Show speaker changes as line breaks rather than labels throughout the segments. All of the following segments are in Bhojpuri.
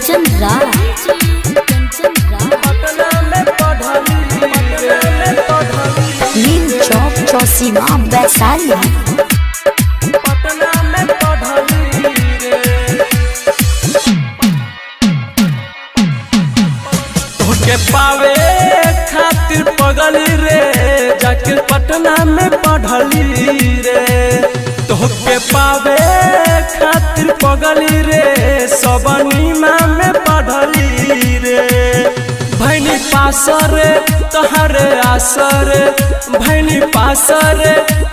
कंचन राज
पटना में पढ़ली
नीम चौक चौसीमा वैशाली।
पटना में पढ़ली तोके पावे खातिर पगली रे जाके पटना में पढ़ली रे। तोके पावे खातिर पगली रे सबनीमा में पढ़ली रे। भैनी पासर तोहरे आसर भैनी पासर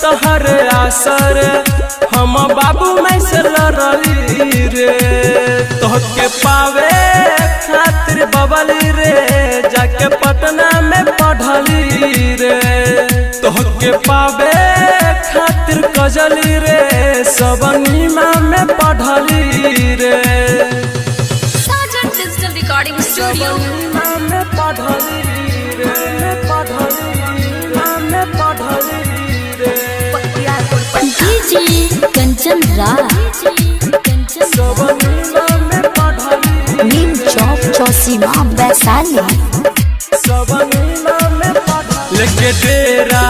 तोहरे आसर हम बाबू में से लड़ली रे। तोहके पावे खातिर बबली रे जाके पटना में पढ़ली रे। तोहके पावे खातिर कजली रे सबनीमा में पढ़ली रे।
साजन डिजिटल रिकॉर्डिंग स्टूडियो
सबनीमा में पढ़ली रे पढ़ली रे।
डीजे कंचन राज
सबनीमा में पढ़ली
नीम चौक चौसीमा वैशाली।
सबनीमा में लेके डेरा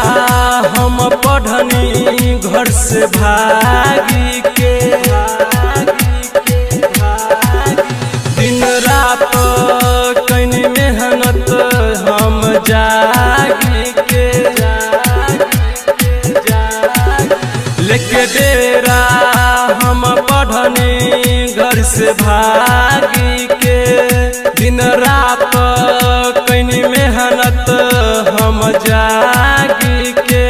हम पढ़नी घर से भागी के दिन रात कनी मेहनत हम जागी के लेके डेरा हम पढ़नी घर से भागी के दिन रात कनी मेहनत हम जागी के।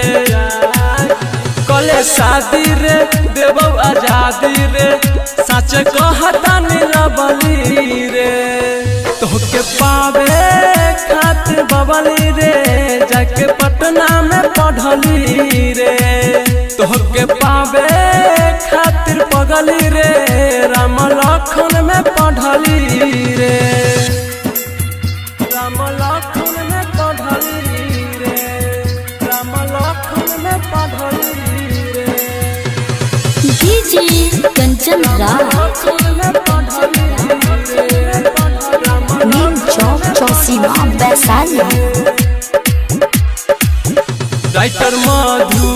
कले शादी रे देबो आजादी रे सच कहता निरबली रे। तोहके पावे खातिर बबली रे जाके पटना में पढ़ली रे। तोहके पावे खातिर पगली रे राम लखन में पढ़ली रे। राम लखन में पढ़ली रे राम लखन में पढ़ली रे।
डीजे कंचन राज
लखन में पढ़ली रे
नीम चौक चौसीमा वैशाली।
राइटर मधु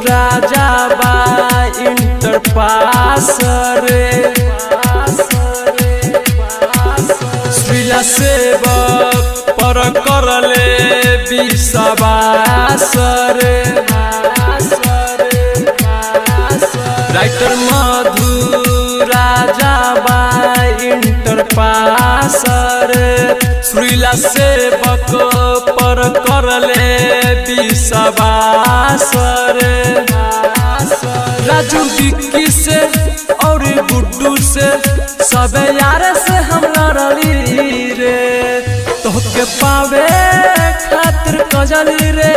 राजा बा इंटर पास रे। श्रीला सेवक पर करले विश्वास रे। राइटर मधु राजा बा इंटर पास रे। श्रीला सेवक पर करले विश्वास रे। राजू विक्की से और गुड्डू से सब यार से हम लड़ली रे। तोहके पावे खातिर कजली रे